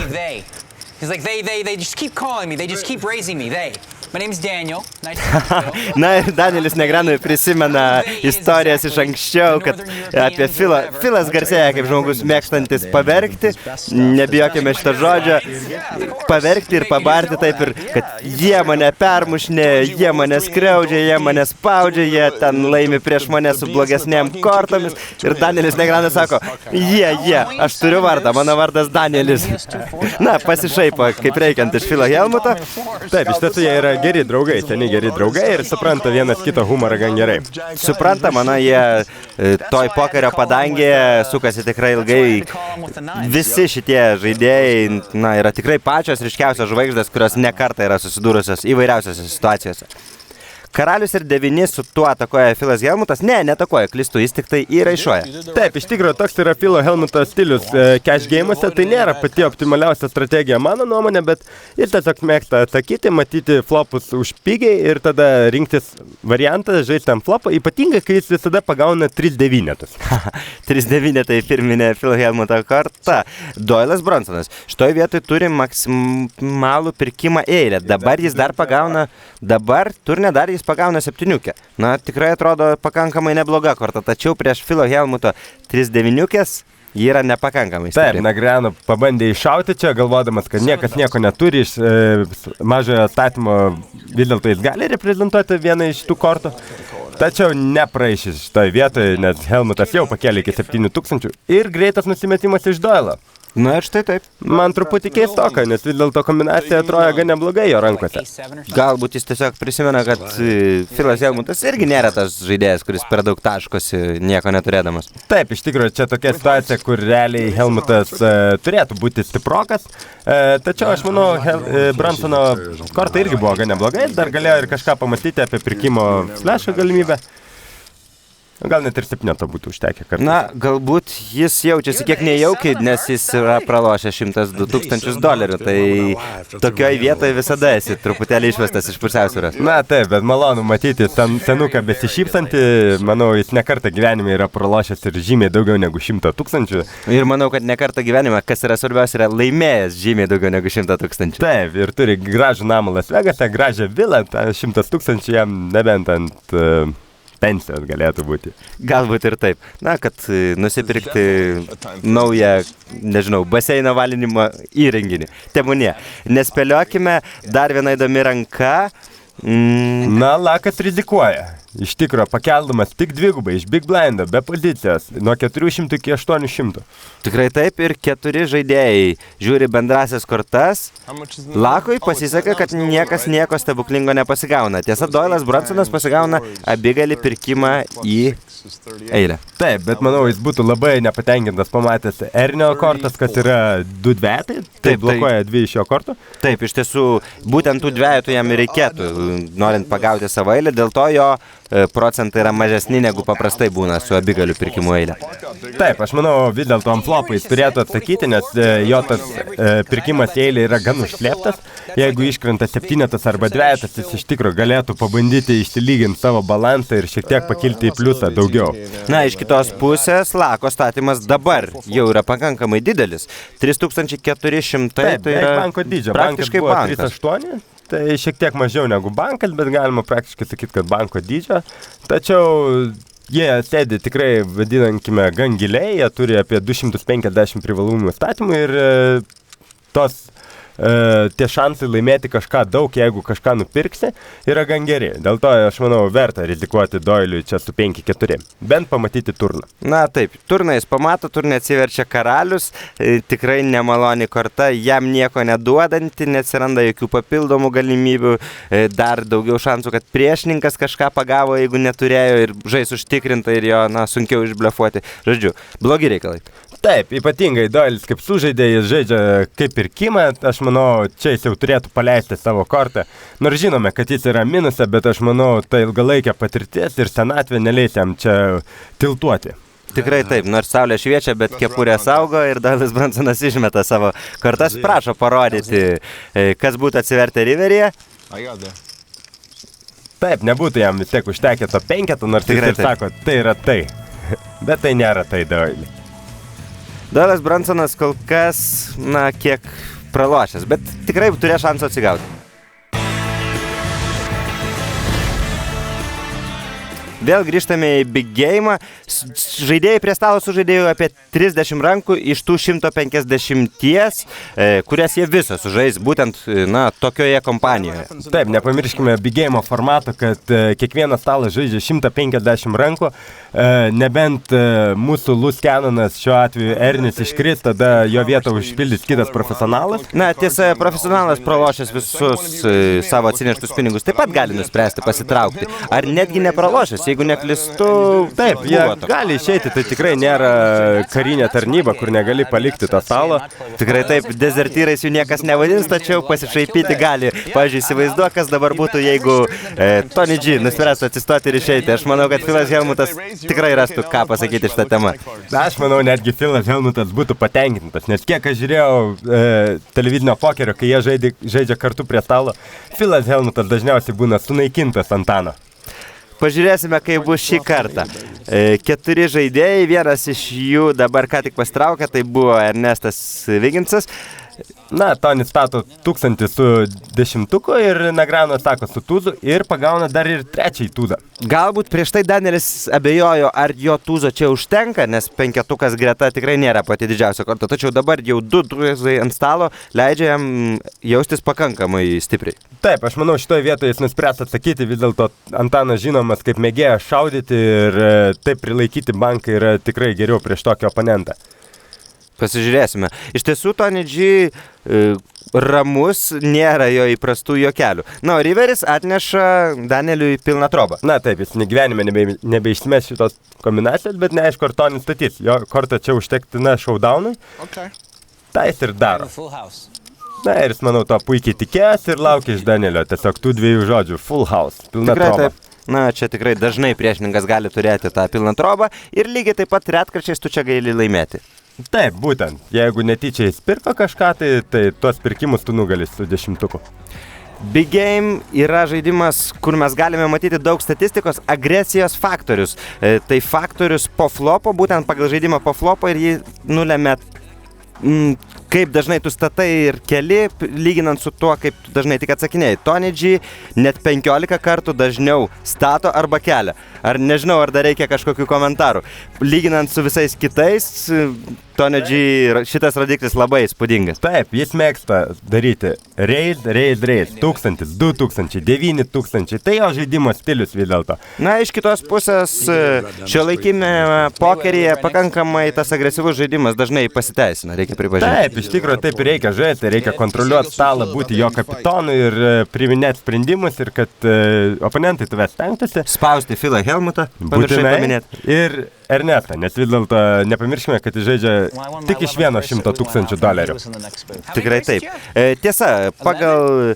He's like, they just keep calling me, they just keep raising me, they. My name's Daniel. Na ir Danielis Negranui prisimena istorijas iš anksčiau, kad apie Filą. Filas garsėja kaip žmogus mėgstantis paverkti, nebijokime šito žodžio, paverkti ir pabarti taip ir, kad jie mane permušnė, jie mane skriaudžia, jie mane spaudžia, jie ten laimi prieš mane su blogesnėm kortomis. Ir Danielis Negranui sako, jie, aš turiu vardą, mano vardas Danielis. Na, pasišaipo, kaip reikiant iš Filo Helmuto. Taip, iš tiesų jie yra geri draugai, seniai geri draugai ir supranta vienas kito humorą gan gerai. Supranta, manau, jie toj pokerio padangėje sukasi tikrai ilgai. Visi šitie žaidėjai, na, yra tikrai pačios ryškiausios žvaigždės, kurios ne kartą yra susidūrusios įvairiausiose situacijose. Karalius ir 9 su tuo atakuoja Philas Helmutas. Ne, netakuoja, klystu, jis tik tai įraišuoja. Taip, iš tikrųjų, toks yra Philo Helmuto stilius cash game'uose, tai nėra pati optimaliausia strategija mano nuomonė, bet jis tiesiog mėgsta atsakyti, matyti flopus už pigiai ir tada rinktis variantą, žaisti ant flopą, ypatingai, kai jis visada pagauna 3-9. 3-9 tai pirminė Philo Helmuto korta. Doylas Bronsonas. Šitoj vietoj turi maksimalų pirkimą eilę. Dabar jis dar pagauna, turne dar jis pagauna 7. Na, tikrai atrodo pakankamai nebloga korta, tačiau prieš Philo Helmuto 3-9 ji yra nepakankamai stipri. Taip, Negreanu pabandė iššauti čia, galvodamas, kad niekas nieko neturi iš mažojo statymo, vis dėlto jis gali reprezentuoti vieną iš tų kortų. Tačiau nepraeišys šitoje vietoje, nes Helmutas jau pakėlė iki 7000 ir greitas nusimetimas iš Doylo. Na ir štai taip. Man truputį keistoka, nes vis dėlto kombinacija atrodo gan neblogai jo rankose. Galbūt jis tiesiog prisimena, kad Philas Helmutas irgi nėra tas žaidėjas, kuris per daug taškosi nieko neturėdamas. Taip, iš tikrųjų, čia tokia situacija, kur realiai Helmutas turėtų būti stiprokas, tačiau aš manau, Bronsono korta irgi buvo gan neblogai, dar galėjo ir kažką pamatyti apie pirkimo flešo galimybę. Gal net ir 7 būtų užtekę kartais. Na, galbūt jis jaučiasi kiek nejaukiai, nes jis yra pralošęs $102,000, tai tokioj vietoje visada esi truputėlį išvestas iš pusiausvyros. Na taip, bet malonu matyti senuką besišypsantį, manau, jis nekartą gyvenime yra pralošęs ir žymiai daugiau negu 100,000. Ir manau, kad nekartą gyvenime, kas yra svarbiausia, yra laimėjęs žymiai daugiau negu 100,000. Taip, ir turi gražų namą Las Vegase, gražią vilą, 100,000 jam nebent ant pensijos galėtų būti. Galbūt ir taip. Na, kad nusipirkti naują, nežinau, baseino valinimo įrenginį. Tebūnie. Nespėliokime, dar viena įdomi ranka. Na, Lakas rizikuoja. Iš tikro, pakeldamas tik dvigubai iš Big Blindą, be pozicijos, nuo 400 iki 800. Tikrai taip, ir 4 žaidėjai žiūri bendrasias kortas. Lakui pasiseka, kad niekas nieko stebuklingo nepasigauna. Tiesa, Doylas Bronsonas pasigauna abigalį pirkimą į eilę. Taip, bet manau, jis būtų labai nepatenkintas pamatęs Ernio kortas, kas yra 2 dvejetai, tai blokuoja 2 iš jo kortų. Taip, iš tiesų, būtent tų dvejetų jam reikėtų, norint pagauti savo eilę, dėl to jo procentai yra mažesni negu paprastai būna su abigalių pirkimų eilė. Taip, aš manau, vis dėlto ant flopą jis turėtų atsakyti, nes jo tas pirkimas į eilę yra gan užslėptas. Jeigu iškrenta 7 arba 2, jis iš tikro galėtų pabandyti išsilyginti savo balansą ir šiek tiek pakilti į pliusą daugiau. Na, iš kitos pusės, Lako statymas dabar jau yra pakankamai didelis. 3,400, taip, tai yra banko dydžio. praktiškai bankas. 3,8. Tai šiek tiek mažiau negu bankas, bet galima praktiškai sakyti, kad banko dydžio. Tačiau jie sėdi tikrai, vadinankime, gan giliai, jie turi apie 250 privalumų statymų ir tie šansai laimėti kažką daug, jeigu kažką nupirksi, yra gan geri. Dėl to, aš manau, verta rizikuoti Doyliui čia su 5-4. Bent pamatyti turną. Na taip, turną jis pamato, turne atsiverčia karalius, tikrai nemaloni korta, jam nieko neduodanti, neatsiranda jokių papildomų galimybių, dar daugiau šansų, kad priešininkas kažką pagavo, jeigu neturėjo ir žais užtikrinta ir jo, na, sunkiau išblefuoti. Žodžiu, blogi reikalai. Taip, ypatingai Doylis kaip sužaidė, jis žaidžia kaip pirkimą, aš manau, čia jis jau turėtų paleisti savo kortą. Nors žinome, kad jis yra minuse, bet aš manau, tai ilgalaikė patirtis ir senatvė neleis jam čia tiltuoti. Tikrai taip, nors saulė šviečia, bet kepurė saugo ir Doylas Bronsonas išmeta savo kortas. Prašo parodyti, kas būtų atsivertę riveryje. Taip, nebūtų jam vis tiek užtekę to 5, nors tikrai jis sako, tai yra tai. Bet tai nėra tai Doyli. Doylas Bronsonas kol kas, na, kiek pralošęs, bet tikrai turėjo šansą atsigauti. Vėl grįžtame į Big Game'ą. Žaidėjai prie stalo sužaidėjo apie 30 rankų iš tų 150, kurias jie visą sužais būtent, na, tokioje kompanijoje. Taip, nepamirškime Big Game'o formato, kad kiekvienas stalas žaidžia 150 rankų, nebent mūsų Lus Canonas šiuo atveju Ernis iškris, tada jo vietą užpildys kitas profesionalas. Na, tiesa, profesionalas pralošęs visus savo atsineštus pinigus taip pat gali nuspręsti pasitraukti. Ar netgi nepralošęs, jeigu neklystu. Taip, jie gali išeiti, tai tikrai nėra karinė tarnyba, kur negali palikti tą stalo. Tikrai taip, dezertyrais jų niekas nevadins, tačiau pasišaipyti gali. Pavyzdžiui, įsivaizduok, kas dabar būtų, jeigu Tony G nuspręstų atsistoti ir išeiti. Aš manau, kad Philas Helmutas tikrai rastų, ką pasakyti šitą temą. Aš manau, netgi Philas Helmutas būtų patenkintas, nes kiek aš žiūrėjau televidinio pokerio, kai jie žaidžia kartu prie stalo, Philas Helmutas dažniausiai būna sunaikintas Antano. Pažiūrėsime, kaip bus šį kartą. 4 žaidėjai, vienas iš jų dabar ką tik pastraukė, tai buvo Ernestas Viginsas. Na, Tony stato 1000 su 10 ir Negrano sako su tūzu ir pagauna dar ir 3 tūzą. Galbūt prieš tai Danielis abejojo, ar jo tūzo čia užtenka, nes 5 greta tikrai nėra pati didžiausia korta. Tačiau dabar jau 2 tūzai ant stalo leidžia jam jaustis pakankamai stipriai. Taip, aš manau, šitoje vietoje jis nuspręs atsakyti, vis dėlto Antanas žinomas kaip mėgėja šaudyti ir taip prilaikyti banką yra tikrai geriau prieš tokį oponentą. Pasižiūrėsime. Iš tiesų, Tony G ramus, nėra jo įprastų juokelių. Na, o Riveris atneša Danieliui pilną trobą. Na taip, jis gyvenime nebeišmes šitos kombinacijos, bet neaišku, ar Tony statys. Jo kortą čia užtektina showdownui. Tai jis ir daro. Na ir jis, manau, to puikiai tikės ir laukia iš Danielio. Tiesiog tų 2 žodžių. Full house. Pilna troba. Na, čia tikrai dažnai priešininkas gali turėti tą pilną trobą ir lygiai taip pat retkarčiais tu čia gali laimėti. Taip, būtent. Jeigu netyčia įspirko kažką, tai tuos pirkimus tu nugali su 10. Big Game yra žaidimas, kur mes galime matyti daug statistikos, agresijos faktorius. Tai faktorius po flopo, būtent pagal žaidimą po flopo ir jį nulemia, kaip dažnai tu statai ir keli, lyginant su tuo, kaip tu dažnai tik atsakinėjai. Tony G net 15 kartų dažniau stato arba kelia. Ar nežinau, ar dar reikia kažkokių komentarų. Lyginant su visais kitais, Tony G šitas rodiklis labai įspūdingas. Taip, jis mėgsta daryti raid. 1000, 2000, 9000. Tai jo žaidimo stilius vis dėlto. Na, iš kitos pusės, šiuolaikiniame pokeryje pakankamai tas agresyvus žaidimas dažnai pasiteisina, reikia pripažinti. Taip, iš tikrųjų taip reikia žaisti, reikia kontroliuoti stalą, būti jo kapitonu ir priiminėti sprendimus ir kad oponentai tavęs stengtųsi. Spausti Philą Helmutą, pamiršai paminėti. Ir Ernestą, nes vis dėlto nepamirškime, kad jis žaidžia tik iš $100,000. Tikrai taip. Tiesa, pagal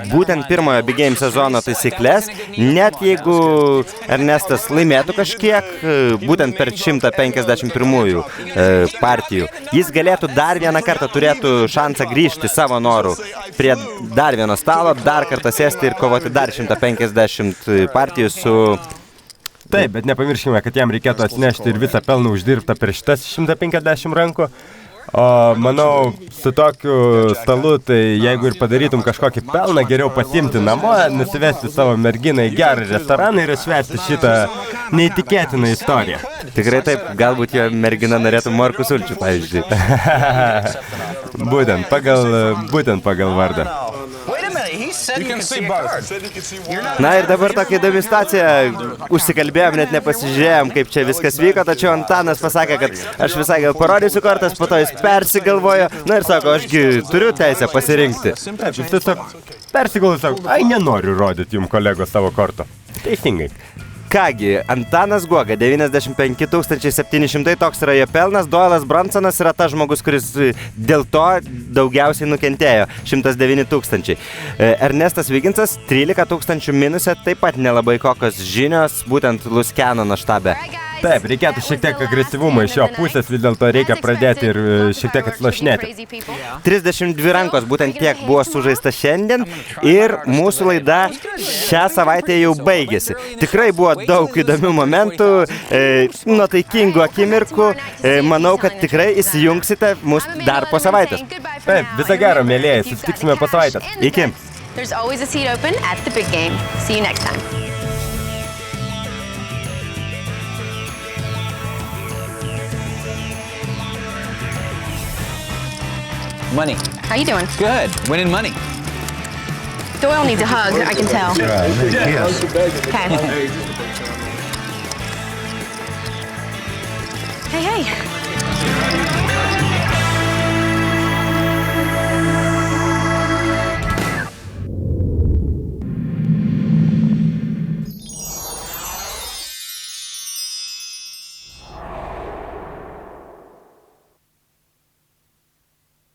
būtent pirmojo Big Game sezono taisyklės, net jeigu Ernestas laimėtų kažkiek, būtent per 151 partijų, jis galėtų dar vieną kartą turėtų šansą grįžti savo norų prie dar vieno stalo, dar kartą sėsti ir kovoti dar 150 partijų su... Taip, bet nepamirškime, kad jam reikėtų atsinešti ir visą pelną uždirbtą per šitas 150 rankų. O manau, su tokiu stalu, tai jeigu ir padarytum kažkokį pelną, geriau pasimti namo, nusivesti savo merginą į gerą restoraną ir atšvęsti šitą neįtikėtiną istoriją. Tikrai taip, galbūt jo mergina norėtų morkų sulčių, pavyzdžiui. Būtent pagal vardą. Na ir dabar tokia įdomi situacija, užsikalbėjom, net nepasižiūrėjom, kaip čia viskas vyko, tačiau Antanas pasakė, kad aš visai gal parodysiu kortas, po to jis persigalvojo, na ir sako, ašgi turiu teisę pasirinkti. Taip, jis tiesiog persigalvojo, sako, ai nenoriu rodyti jums kolegos savo korto. Teisingai. Kągi, Antanas Guoga, 95 700, toks yra jo pelnas, Doylas Bronsonas yra tas žmogus, kuris dėl to daugiausiai nukentėjo, 109 000. Ernestas Viginsas, 13 000 minuse, taip pat nelabai kokios žinios, būtent Luskenono štabe. Taip, reikėtų šiek tiek agresyvumo iš jo pusės, vis dėlto reikia pradėti ir šiek tiek atsilošinėti. 32 rankos, būtent tiek buvo sužaista šiandien ir mūsų laida šią savaitę jau baigėsi. Tikrai buvo daug įdomių momentų, nuotaikingų akimirkų. Manau, kad tikrai įsijungsite mus dar po savaitės. Taip, visą gerą, mėlėjai, susitiksime po savaitės. Iki. There's always a seat open at the Big Game. See you next time. Money. How you doing? Good. Winning money. Doyle needs a hug, I can tell. Yes. Okay. Hey, hey.